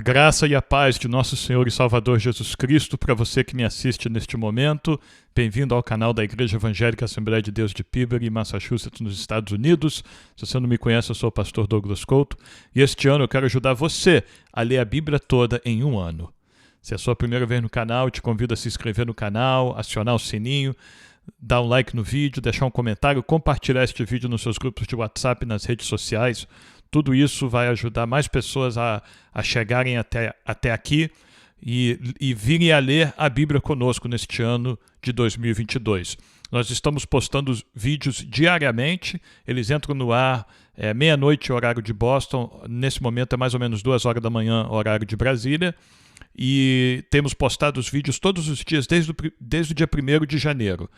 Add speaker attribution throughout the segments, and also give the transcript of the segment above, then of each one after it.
Speaker 1: A graça e a paz de nosso Senhor e Salvador Jesus Cristo para você que me assiste neste momento. Bem-vindo ao canal da Igreja Evangélica Assembleia de Deus de Peabody, Massachusetts, nos Estados Unidos. Se você não me conhece, eu sou o pastor Douglas Couto. E este ano eu quero ajudar você a ler a Bíblia toda em um ano. Se é a sua primeira vez no canal, eu te convido a se inscrever no canal, acionar o sininho, dar um like no vídeo, deixar um comentário, compartilhar este vídeo nos seus grupos de WhatsApp e nas redes sociais. Tudo isso vai ajudar mais pessoas a chegarem até aqui e virem a ler a Bíblia conosco neste ano de 2022. Nós estamos postando vídeos diariamente, eles entram no ar meia-noite, horário de Boston, nesse momento é mais ou menos 2 horas da manhã, horário de Brasília, e temos postado os vídeos todos os dias desde o dia 1º de janeiro.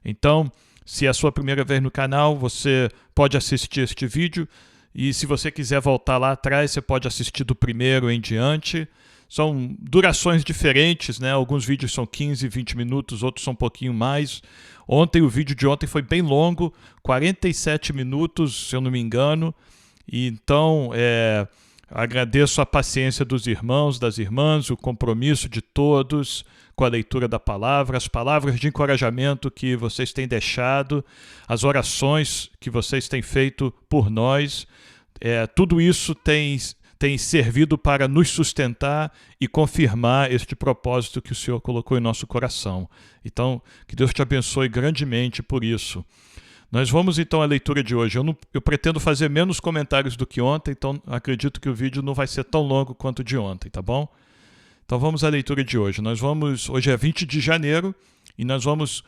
Speaker 1: Então, se é a sua primeira vez no canal, você pode assistir este vídeo. E se você quiser voltar lá atrás, você pode assistir do primeiro em diante. São durações diferentes, né? Alguns vídeos são 15, 20 minutos, outros são um pouquinho mais. O vídeo de ontem foi bem longo, 47 minutos, se eu não me engano. E então, agradeço a paciência dos irmãos, das irmãs, o compromisso de todos com a leitura da palavra, as palavras de encorajamento que vocês têm deixado, as orações que vocês têm feito por nós. Tudo isso tem servido para nos sustentar e confirmar este propósito que o Senhor colocou em nosso coração. Então, que Deus te abençoe grandemente por isso. Nós vamos então à leitura de hoje. Eu pretendo fazer menos comentários do que ontem, então acredito que o vídeo não vai ser tão longo quanto o de ontem, tá bom? Então vamos à leitura de hoje. Hoje é 20 de janeiro e nós vamos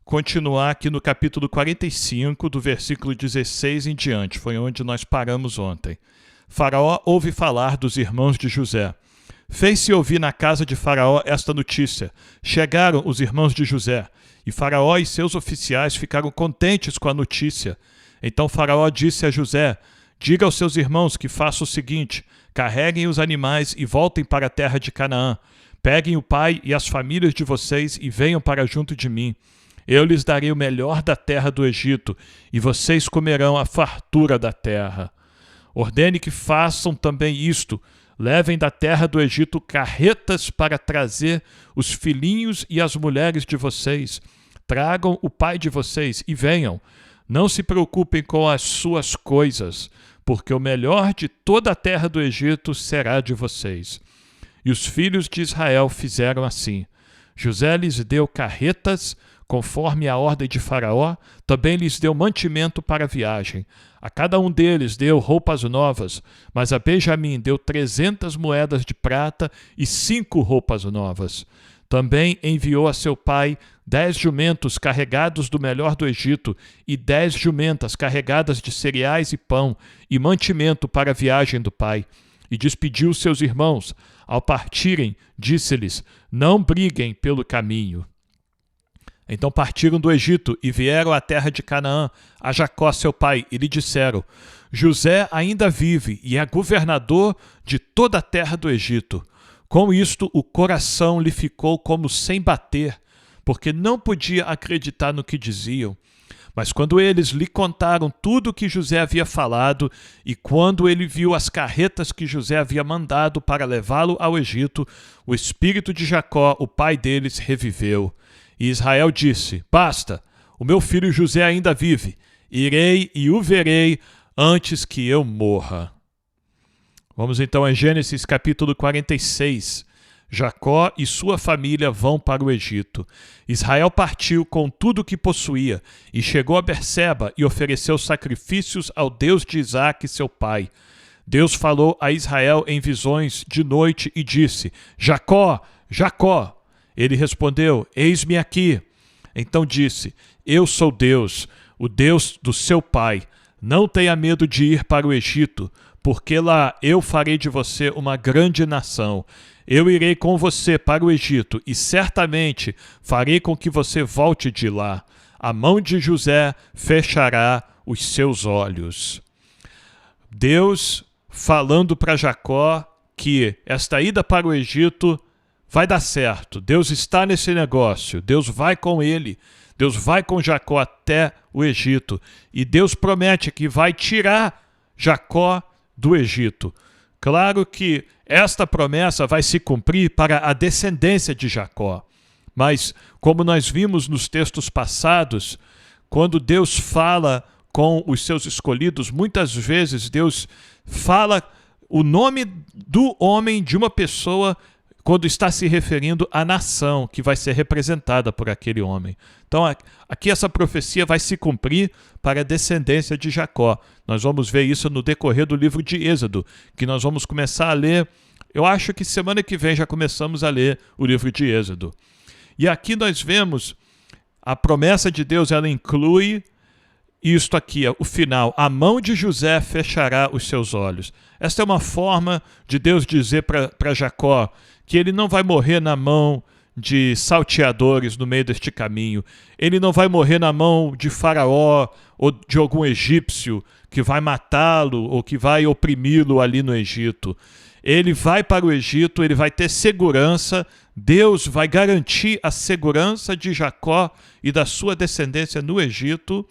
Speaker 1: continuar aqui no capítulo 45, do versículo 16 em diante. Foi onde nós paramos ontem. Faraó ouve falar dos irmãos de José. Fez-se ouvir na casa de Faraó esta notícia. Chegaram os irmãos de José, e Faraó e seus oficiais ficaram contentes com a notícia. Então Faraó disse a José: diga aos seus irmãos que façam o seguinte: carreguem os animais e voltem para a terra de Canaã. Peguem o pai e as famílias de vocês e venham para junto de mim. Eu lhes darei o melhor da terra do Egito, e vocês comerão a fartura da terra. Ordene que façam também isto: levem da terra do Egito carretas para trazer os filhinhos e as mulheres de vocês. Tragam o pai de vocês e venham. Não se preocupem com as suas coisas, porque o melhor de toda a terra do Egito será de vocês. E os filhos de Israel fizeram assim. José lhes deu carretas, conforme a ordem de Faraó, também lhes deu mantimento para a viagem. A cada um deles deu roupas novas, mas a Benjamim deu 300 moedas de prata e 5 roupas novas. Também enviou a seu pai 10 jumentos carregados do melhor do Egito e 10 jumentas carregadas de cereais e pão e mantimento para a viagem do pai. E despediu seus irmãos. Ao partirem, disse-lhes: não briguem pelo caminho. Então partiram do Egito e vieram à terra de Canaã, a Jacó seu pai, e lhe disseram: José ainda vive e é governador de toda a terra do Egito. Com isto o coração lhe ficou como sem bater, porque não podia acreditar no que diziam. Mas quando eles lhe contaram tudo o que José havia falado, e quando ele viu as carretas que José havia mandado para levá-lo ao Egito, o espírito de Jacó, o pai deles, reviveu. E Israel disse: basta, o meu filho José ainda vive, irei e o verei antes que eu morra. Vamos então a Gênesis capítulo 46. Jacó e sua família vão para o Egito. Israel partiu com tudo o que possuía e chegou a Berseba e ofereceu sacrifícios ao Deus de Isaque, seu pai. Deus falou a Israel em visões de noite e disse: Jacó, Jacó. Ele respondeu: eis-me aqui. Então disse: eu sou Deus, o Deus do seu pai. Não tenha medo de ir para o Egito, porque lá eu farei de você uma grande nação. Eu irei com você para o Egito e certamente farei com que você volte de lá. A mão de José fechará os seus olhos. Deus falando para Jacó que esta ida para o Egito vai dar certo. Deus está nesse negócio. Deus vai com ele. Deus vai com Jacó até o Egito. E Deus promete que vai tirar Jacó do Egito. Claro que esta promessa vai se cumprir para a descendência de Jacó. Mas, como nós vimos nos textos passados, quando Deus fala com os seus escolhidos, muitas vezes Deus fala o nome do homem, de uma pessoa, quando está se referindo à nação que vai ser representada por aquele homem. Então, aqui essa profecia vai se cumprir para a descendência de Jacó. Nós vamos ver isso no decorrer do livro de Êxodo, que nós vamos começar a ler. Eu acho que semana que vem já começamos a ler o livro de Êxodo. E aqui nós vemos a promessa de Deus, ela inclui isto aqui, o final. A mão de José fechará os seus olhos. Esta é uma forma de Deus dizer para Jacó que ele não vai morrer na mão de salteadores no meio deste caminho. Ele não vai morrer na mão de Faraó ou de algum egípcio que vai matá-lo ou que vai oprimi-lo ali no Egito. Ele vai para o Egito, ele vai ter segurança. Deus vai garantir a segurança de Jacó e da sua descendência no Egito.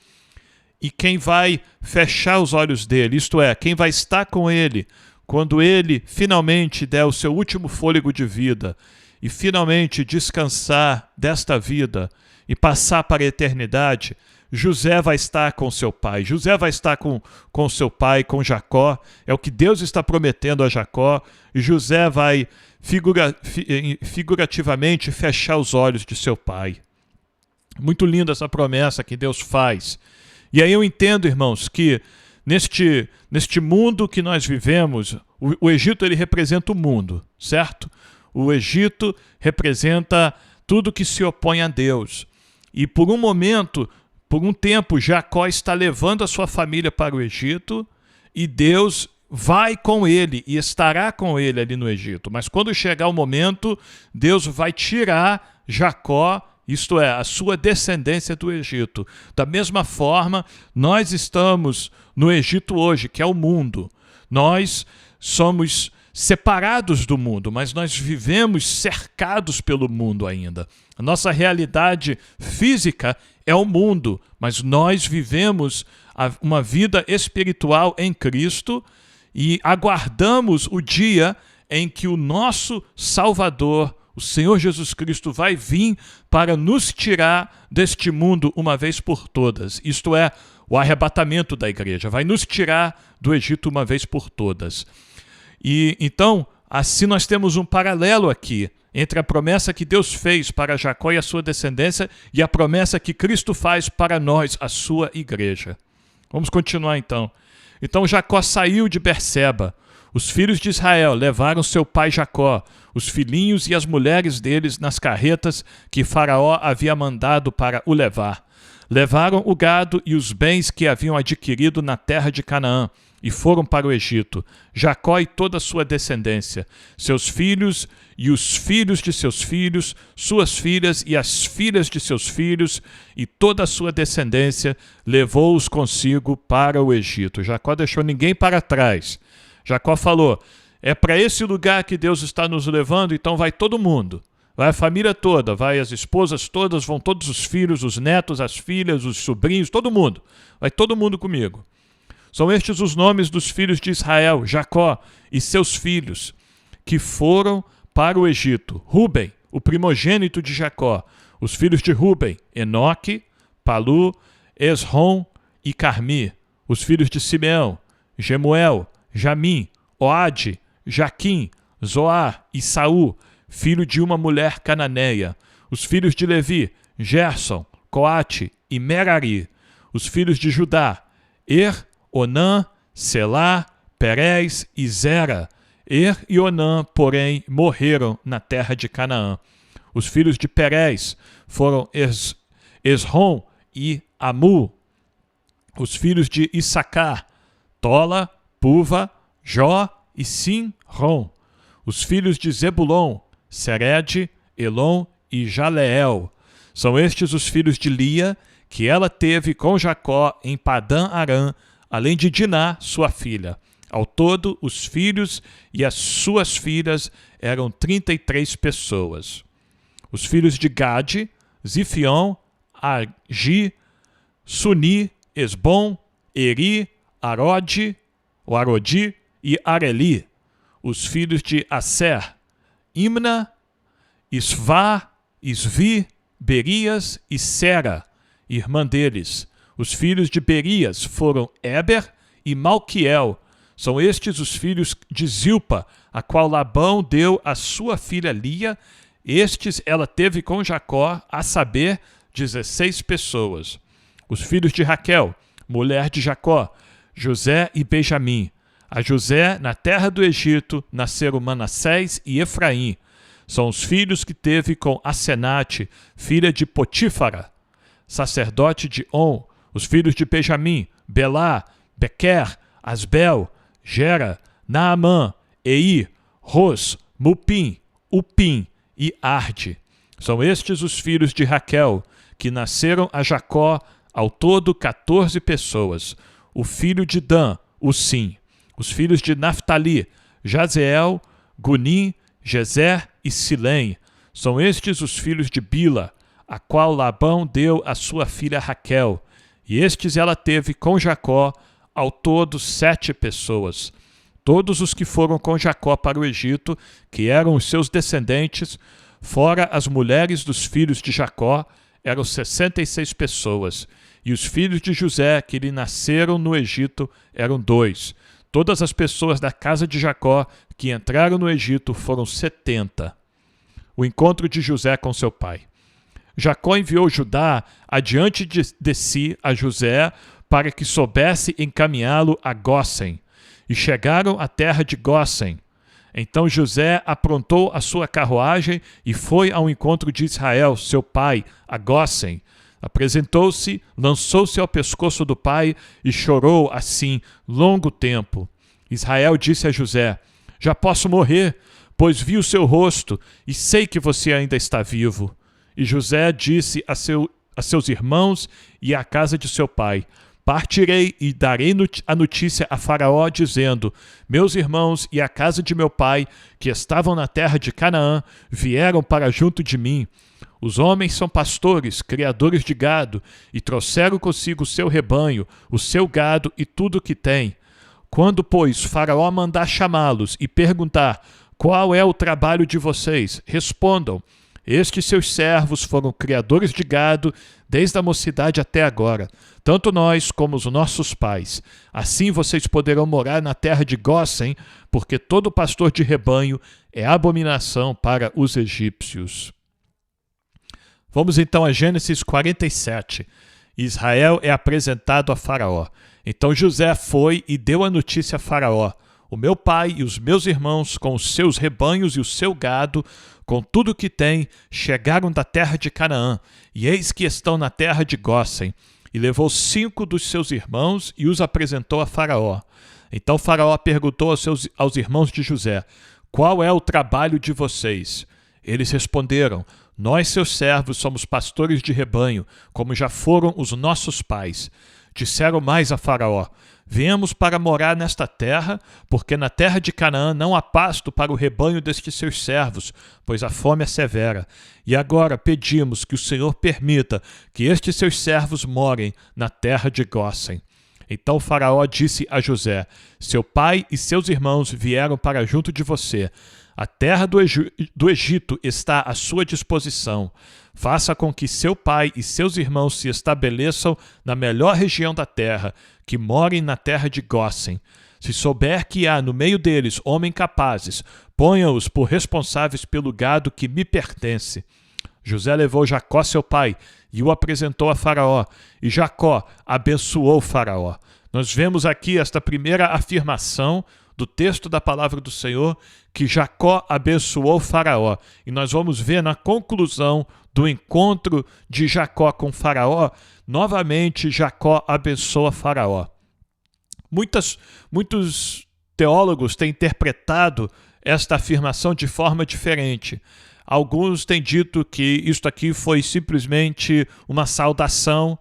Speaker 1: E quem vai fechar os olhos dele, isto é, quem vai estar com ele quando ele finalmente der o seu último fôlego de vida e finalmente descansar desta vida e passar para a eternidade, José vai estar com seu pai. José vai estar com seu pai, com Jacó. É o que Deus está prometendo a Jacó. E José vai figurativamente fechar os olhos de seu pai. Muito linda essa promessa que Deus faz. E aí eu entendo, irmãos, que neste mundo que nós vivemos, o Egito ele representa o mundo, certo? O Egito representa tudo que se opõe a Deus. E por um momento, por um tempo, Jacó está levando a sua família para o Egito e Deus vai com ele e estará com ele ali no Egito. Mas quando chegar o momento, Deus vai tirar Jacó, isto é, a sua descendência do Egito. Da mesma forma, nós estamos no Egito hoje, que é o mundo. Nós somos separados do mundo, mas nós vivemos cercados pelo mundo ainda. A nossa realidade física é o mundo, mas nós vivemos uma vida espiritual em Cristo e aguardamos o dia em que o nosso Salvador, o Senhor Jesus Cristo, vai vir para nos tirar deste mundo uma vez por todas. Isto é, o arrebatamento da igreja. Vai nos tirar do Egito uma vez por todas. E então, assim nós temos um paralelo aqui entre a promessa que Deus fez para Jacó e a sua descendência e a promessa que Cristo faz para nós, a sua igreja. Vamos continuar então. Então Jacó saiu de Berseba. Os filhos de Israel levaram seu pai Jacó, os filhinhos e as mulheres deles nas carretas que Faraó havia mandado para o levar. Levaram o gado e os bens que haviam adquirido na terra de Canaã e foram para o Egito, Jacó e toda a sua descendência, seus filhos e os filhos de seus filhos, suas filhas e as filhas de seus filhos, e toda a sua descendência levou-os consigo para o Egito. Jacó deixou ninguém para trás. Jacó falou, é para esse lugar que Deus está nos levando, então vai todo mundo. Vai a família toda, vai as esposas todas, vão todos os filhos, os netos, as filhas, os sobrinhos, todo mundo. Vai todo mundo comigo. São estes os nomes dos filhos de Israel, Jacó e seus filhos, que foram para o Egito. Ruben, o primogênito de Jacó. Os filhos de Ruben, Enoque, Palu, Esrom e Carmi. Os filhos de Simeão, Gemuel, Jamim, Oade, Jaquim, Zoar e Saul, filho de uma mulher cananeia. Os filhos de Levi, Gerson, Coate e Merari. Os filhos de Judá, Onã, Selá, Perez e Zera. E Onã, porém, morreram na terra de Canaã. Os filhos de Perez foram Esrom e Amu. Os filhos de Issacar, Tola, Puva, Jó e Simrom. Os filhos de Zebulon, Sered, Elon e Jaleel. São estes os filhos de Lia, que ela teve com Jacó em Padã Arã, além de Diná, sua filha. Ao todo, os filhos e as suas filhas eram 33 pessoas. Os filhos de Gade, Zifion, Agi, Suni, Esbom, Eri, Arodi e Areli. os filhos de Aser, Imna, Isvá, Isvi, Berias e Sera, irmã deles. Os filhos de Berias foram Eber e Malquiel. São estes os filhos de Zilpa, a qual Labão deu a sua filha Lia. Estes ela teve com Jacó, a saber, 16 pessoas. Os filhos de Raquel, mulher de Jacó, José e Benjamim. A José, na terra do Egito, nasceram Manassés e Efraim. São os filhos que teve com Asenate, filha de Potífara, sacerdote de On. Os filhos de Benjamim, Belá, Bequer, Asbel, Gera, Naamã, Ei, Ros, Mupim, Upim e Arde. São estes os filhos de Raquel, que nasceram a Jacó, ao todo 14 pessoas. O filho de Dan, Usim. Os filhos de Naftali, Jazeel, Gunim, Jezer e Silém. São estes os filhos de Bila, a qual Labão deu a sua filha Raquel. E estes ela teve com Jacó, ao todo 7 pessoas. Todos os que foram com Jacó para o Egito, que eram os seus descendentes, fora as mulheres dos filhos de Jacó, eram 66 pessoas. E os filhos de José, que lhe nasceram no Egito, eram 2. Todas as pessoas da casa de Jacó que entraram no Egito foram 70. O encontro de José com seu pai. Jacó enviou Judá adiante de si a José para que soubesse encaminhá-lo a Gósen. E chegaram à terra de Gósen. Então José aprontou a sua carruagem e foi ao encontro de Israel, seu pai, a Gósen. Apresentou-se, lançou-se ao pescoço do pai e chorou assim longo tempo. Israel disse a José: já posso morrer, pois vi o seu rosto e sei que você ainda está vivo. E José disse a seus irmãos e à casa de seu pai: partirei e darei a notícia a Faraó, dizendo: meus irmãos e a casa de meu pai, que estavam na terra de Canaã, vieram para junto de mim. Os homens são pastores, criadores de gado, e trouxeram consigo o seu rebanho, o seu gado e tudo o que tem. Quando, pois, Faraó mandar chamá-los e perguntar: qual é o trabalho de vocês? Respondam: estes seus servos foram criadores de gado desde a mocidade até agora, tanto nós como os nossos pais. Assim vocês poderão morar na terra de Gósen, porque todo pastor de rebanho é abominação para os egípcios. Vamos então a Gênesis 47. Israel é apresentado a Faraó. Então José foi e deu a notícia a Faraó: o meu pai e os meus irmãos, com os seus rebanhos e o seu gado, com tudo o que tem, chegaram da terra de Canaã, e eis que estão na terra de Gósen. E levou 5 dos seus irmãos e os apresentou a Faraó. Então Faraó perguntou aos irmãos de José: qual é o trabalho de vocês? Eles responderam: nós, seus servos, somos pastores de rebanho, como já foram os nossos pais. Disseram mais a Faraó: viemos para morar nesta terra, porque na terra de Canaã não há pasto para o rebanho destes seus servos, pois a fome é severa. E agora pedimos que o Senhor permita que estes seus servos morem na terra de Gósen. Então o Faraó disse a José: seu pai e seus irmãos vieram para junto de você. A terra do Egito está à sua disposição. Faça com que seu pai e seus irmãos se estabeleçam na melhor região da terra, que morem na terra de Gósen. Se souber que há no meio deles homens capazes, ponha-os por responsáveis pelo gado que me pertence. José levou Jacó, seu pai, e o apresentou a Faraó, e Jacó abençoou Faraó. Nós vemos aqui esta primeira afirmação do texto da palavra do Senhor, que Jacó abençoou Faraó. E nós vamos ver na conclusão do encontro de Jacó com Faraó, novamente Jacó abençoa Faraó. Muitos teólogos têm interpretado esta afirmação de forma diferente. Alguns têm dito que isto aqui foi simplesmente uma saudação.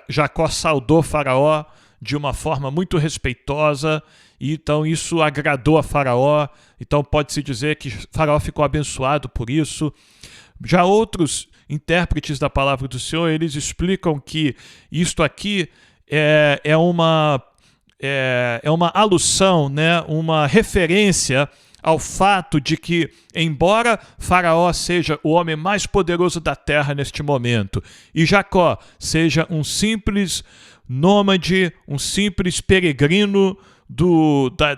Speaker 1: Jacó saudou Faraó de uma forma muito respeitosa, e então isso agradou a Faraó. Então pode-se dizer que Faraó ficou abençoado por isso. Já outros intérpretes da palavra do Senhor, eles explicam que isto aqui é uma é uma alusão, né, uma referência ao fato de que, embora Faraó seja o homem mais poderoso da terra neste momento, e Jacó seja um simples nômade, um simples peregrino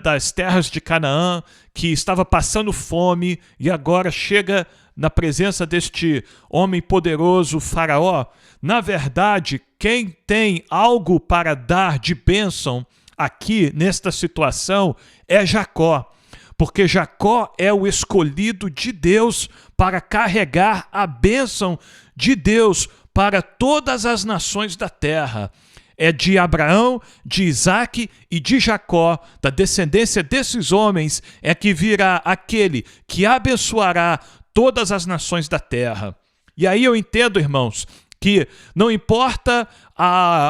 Speaker 1: das terras de Canaã, que estava passando fome e agora chega na presença deste homem poderoso, Faraó, na verdade, quem tem algo para dar de bênção aqui, nesta situação, é Jacó. Porque Jacó é o escolhido de Deus para carregar a bênção de Deus para todas as nações da terra. É de Abraão, de Isaque e de Jacó, da descendência desses homens, é que virá aquele que abençoará todas as nações da terra. E aí eu entendo, irmãos, que não importa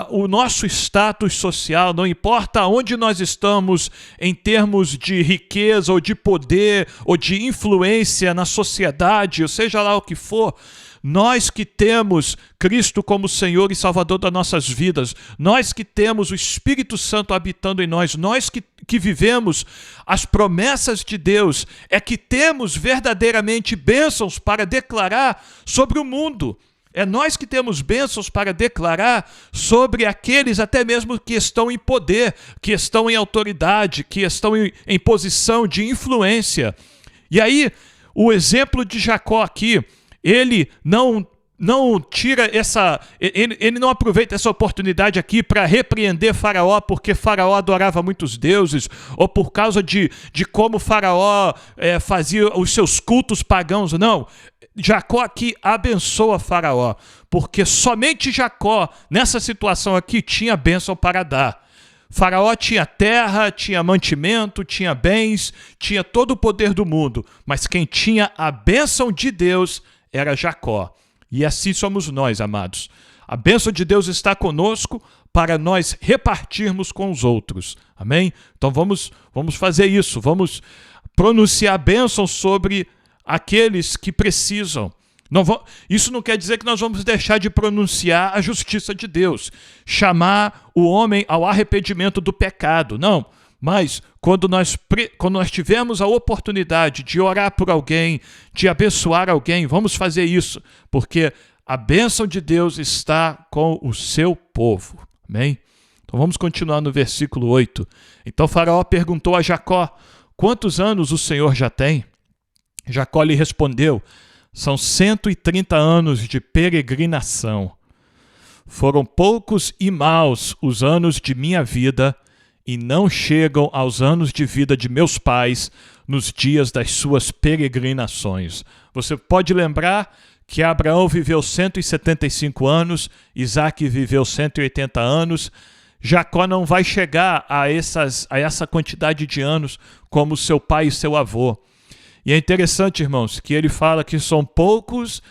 Speaker 1: o nosso status social, não importa onde nós estamos em termos de riqueza ou de poder ou de influência na sociedade, ou seja lá o que for, nós que temos Cristo como Senhor e Salvador das nossas vidas, nós que temos o Espírito Santo habitando em nós, nós que vivemos as promessas de Deus, é que temos verdadeiramente bênçãos para declarar sobre o mundo. É nós que temos bênçãos para declarar sobre aqueles até mesmo que estão em poder, que estão em autoridade, que estão em posição de influência. E aí, o exemplo de Jacó aqui, ele não tira ele não aproveita essa oportunidade aqui para repreender Faraó porque Faraó adorava muitos deuses ou por causa de como Faraó fazia os seus cultos pagãos. Não, Jacó aqui abençoa Faraó, porque somente Jacó, nessa situação aqui, tinha bênção para dar. Faraó tinha terra, tinha mantimento, tinha bens, tinha todo o poder do mundo, mas quem tinha a bênção de Deus era Jacó. E assim somos nós, amados. A bênção de Deus está conosco para nós repartirmos com os outros. Amém? Então vamos fazer isso, vamos pronunciar bênçãos sobre aqueles que precisam. Isso não quer dizer que nós vamos deixar de pronunciar a justiça de Deus, chamar o homem ao arrependimento do pecado. Não, mas quando nós tivermos a oportunidade de orar por alguém, de abençoar alguém, vamos fazer isso, porque a bênção de Deus está com o seu povo. Amém? Então vamos continuar no versículo 8. Então Faraó perguntou a Jacó: quantos anos o Senhor já tem? Jacó lhe respondeu: são 130 anos de peregrinação. Foram poucos e maus os anos de minha vida, e não chegam aos anos de vida de meus pais nos dias das suas peregrinações. Você pode lembrar que Abraão viveu 175 anos, Isaque viveu 180 anos. Jacó não vai chegar a essa quantidade de anos como seu pai e seu avô. E é interessante, irmãos, que ele fala que são poucos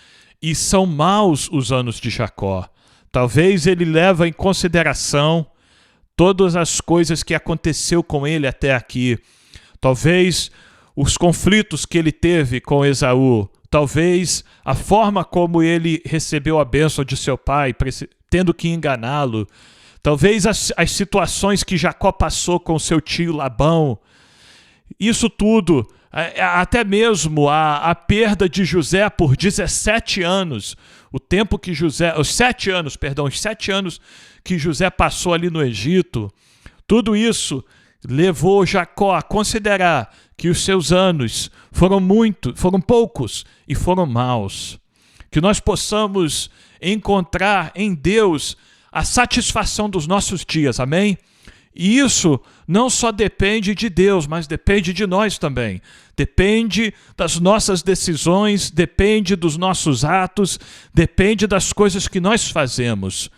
Speaker 1: e são maus os anos de Jacó. Talvez ele leve em consideração todas as coisas que aconteceu com ele até aqui. Talvez os conflitos que ele teve com Esaú. Talvez a forma como ele recebeu a bênção de seu pai, tendo que enganá-lo. Talvez as situações que Jacó passou com seu tio Labão. Isso tudo, até mesmo a perda de José por 17 anos, os 7 anos que José passou ali no Egito, tudo isso levou Jacó a considerar que os seus anos foram poucos e foram maus. Que nós possamos encontrar em Deus a satisfação dos nossos dias, amém? E isso não só depende de Deus, mas depende de nós também. Depende das nossas decisões, depende dos nossos atos, depende das coisas que nós fazemos.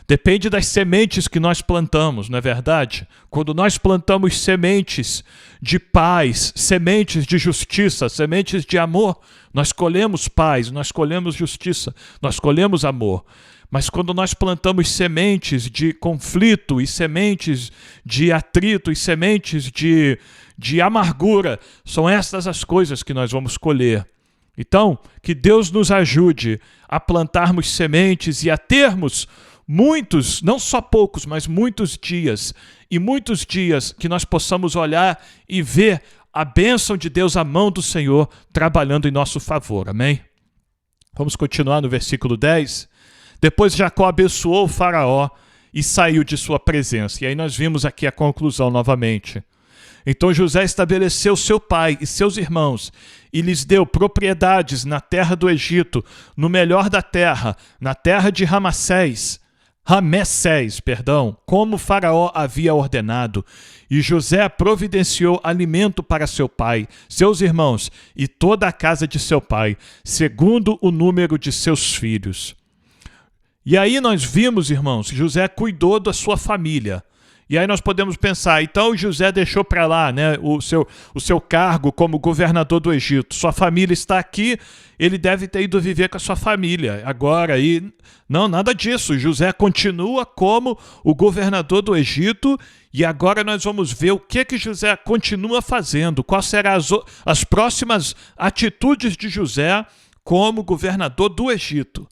Speaker 1: Depende das sementes que nós plantamos, não é verdade? Quando nós plantamos sementes de paz, sementes de justiça, sementes de amor, nós colhemos paz, nós colhemos justiça, nós colhemos amor. Mas quando nós plantamos sementes de conflito e sementes de atrito e sementes de amargura, são estas as coisas que nós vamos colher. Então, que Deus nos ajude a plantarmos sementes e a termos muitos, não só poucos, mas muitos dias, e muitos dias que nós possamos olhar e ver a bênção de Deus, a mão do Senhor trabalhando em nosso favor. Amém? Vamos continuar no versículo 10. Depois Jacó abençoou o faraó e saiu de sua presença. E aí nós vimos aqui a conclusão novamente. Então José estabeleceu seu pai e seus irmãos e lhes deu propriedades na terra do Egito, no melhor da terra, na terra de Ramessés, como Faraó havia ordenado. E José providenciou alimento para seu pai, seus irmãos e toda a casa de seu pai, segundo o número de seus filhos. E aí nós vimos, irmãos, José cuidou da sua família. E aí nós podemos pensar, então José deixou para lá, né, o seu cargo como governador do Egito. Sua família está aqui, ele deve ter ido viver com a sua família. Agora aí, não, nada disso. José continua como o governador do Egito e agora nós vamos ver o que José continua fazendo, quais serão as próximas atitudes de José como governador do Egito.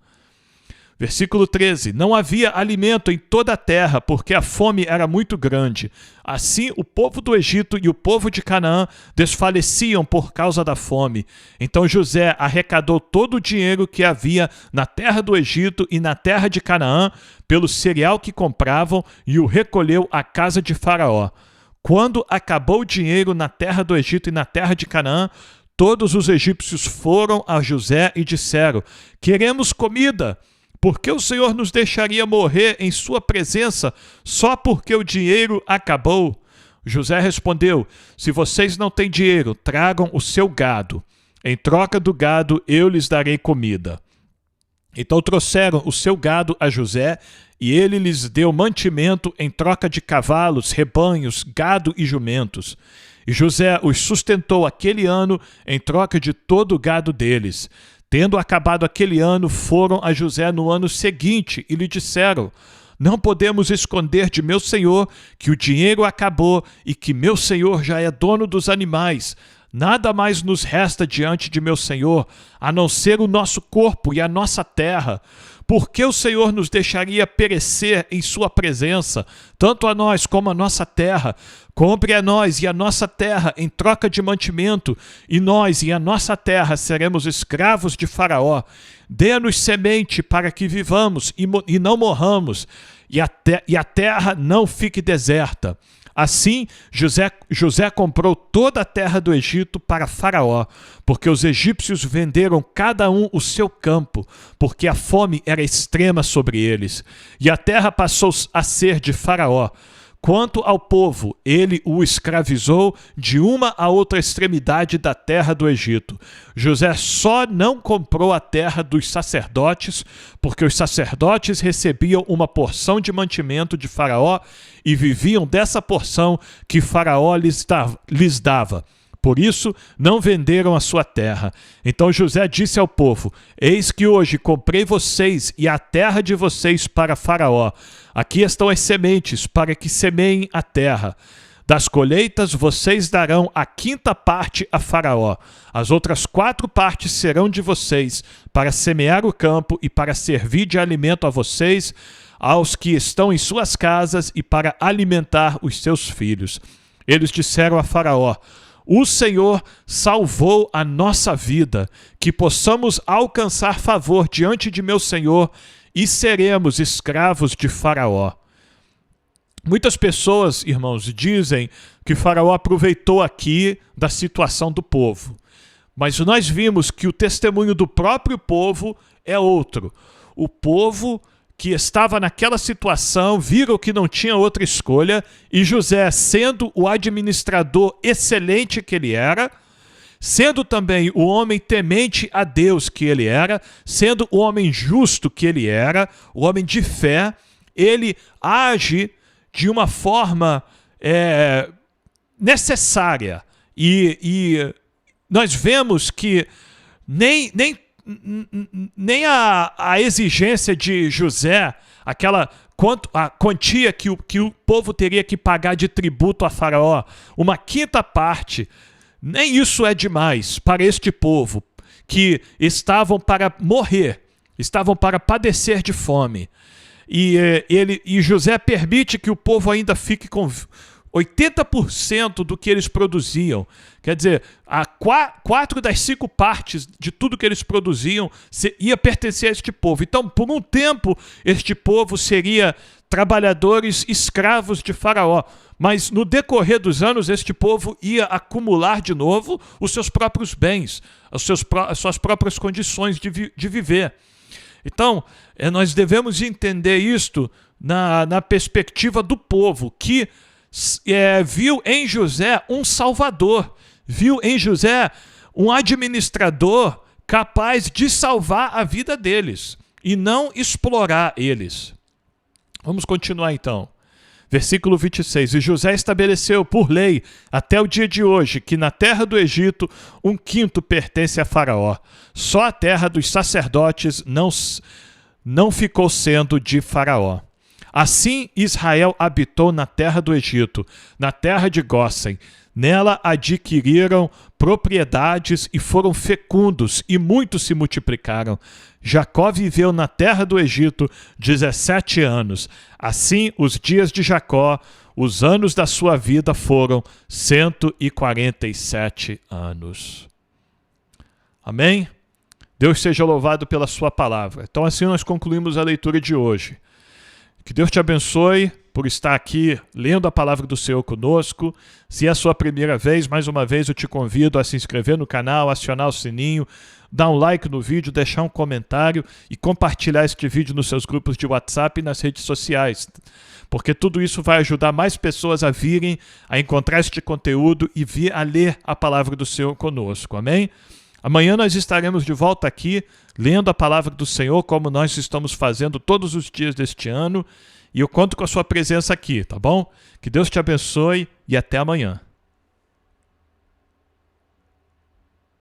Speaker 1: Versículo 13. Não havia alimento em toda a terra, porque a fome era muito grande. Assim, o povo do Egito e o povo de Canaã desfaleciam por causa da fome. Então José arrecadou todo o dinheiro que havia na terra do Egito e na terra de Canaã, pelo cereal que compravam, e o recolheu à casa de Faraó. Quando acabou o dinheiro na terra do Egito e na terra de Canaã, todos os egípcios foram a José e disseram: queremos comida. Por que o Senhor nos deixaria morrer em sua presença só porque o dinheiro acabou? José respondeu: se vocês não têm dinheiro, tragam o seu gado. Em troca do gado, eu lhes darei comida. Então trouxeram o seu gado a José, e ele lhes deu mantimento em troca de cavalos, rebanhos, gado e jumentos. E José os sustentou aquele ano em troca de todo o gado deles. Tendo acabado aquele ano, foram a José no ano seguinte e lhe disseram: não podemos esconder de meu senhor que o dinheiro acabou e que meu senhor já é dono dos animais. Nada mais nos resta diante de meu senhor, a não ser o nosso corpo e a nossa terra. Por que o Senhor nos deixaria perecer em sua presença, tanto a nós como a nossa terra? Compre a nós e a nossa terra em troca de mantimento, e nós e a nossa terra seremos escravos de Faraó. Dê-nos semente para que vivamos e não morramos, e a terra não fique deserta. Assim, José comprou toda a terra do Egito para Faraó, porque os egípcios venderam cada um o seu campo, porque a fome era extrema sobre eles. E a terra passou a ser de Faraó. Quanto ao povo, ele o escravizou de uma a outra extremidade da terra do Egito. José só não comprou a terra dos sacerdotes, porque os sacerdotes recebiam uma porção de mantimento de Faraó e viviam dessa porção que Faraó lhes dava. Por isso, não venderam a sua terra. Então José disse ao povo: eis que hoje comprei vocês e a terra de vocês para Faraó. Aqui estão as sementes, para que semeiem a terra. Das colheitas vocês darão a 5ª parte a Faraó. As outras 4 partes serão de vocês, para semear o campo e para servir de alimento a vocês, aos que estão em suas casas e para alimentar os seus filhos. Eles disseram a Faraó: o Senhor salvou a nossa vida, que possamos alcançar favor diante de meu Senhor e seremos escravos de Faraó. Muitas pessoas, irmãos, dizem que Faraó aproveitou aqui da situação do povo. Mas nós vimos que o testemunho do próprio povo é outro. O povo que estava naquela situação viram que não tinha outra escolha, e José, sendo o administrador excelente que ele era, sendo também o homem temente a Deus que ele era, sendo o homem justo que ele era, o homem de fé, ele age de uma forma necessária. E nós vemos que nem a exigência de José, a quantia que o povo teria que pagar de tributo a Faraó, uma 5ª parte, nem isso é demais para este povo, que estavam para morrer, estavam para padecer de fome. E José permite que o povo ainda fique com 80% do que eles produziam. Quer dizer, 4 das 5 partes de tudo que eles produziam ia pertencer a este povo. Então, por um tempo, este povo seria trabalhadores escravos de Faraó. Mas no decorrer dos anos, este povo ia acumular de novo os seus próprios bens, as suas próprias condições de viver. Então, nós devemos entender isto na perspectiva do povo, que viu em José um salvador, viu em José um administrador capaz de salvar a vida deles e não explorar eles. Vamos continuar então. Versículo 26. E José estabeleceu por lei até o dia de hoje que na terra do Egito 1/5 pertence a Faraó. Só a terra dos sacerdotes não ficou sendo de Faraó. Assim Israel habitou na terra do Egito, na terra de Gósen. Nela adquiriram propriedades e foram fecundos, e muitos se multiplicaram. Jacó viveu na terra do Egito 17 anos. Assim, os dias de Jacó, os anos da sua vida foram 147 anos. Amém? Deus seja louvado pela sua palavra. Então, assim nós concluímos a leitura de hoje. Que Deus te abençoe por estar aqui lendo a palavra do Senhor conosco. Se é a sua primeira vez, mais uma vez eu te convido a se inscrever no canal, acionar o sininho, dar um like no vídeo, deixar um comentário e compartilhar este vídeo nos seus grupos de WhatsApp e nas redes sociais. Porque tudo isso vai ajudar mais pessoas a virem, a encontrar este conteúdo e vir a ler a palavra do Senhor conosco. Amém? Amanhã nós estaremos de volta aqui, lendo a palavra do Senhor, como nós estamos fazendo todos os dias deste ano. E eu conto com a sua presença aqui, tá bom? Que Deus te abençoe e até amanhã.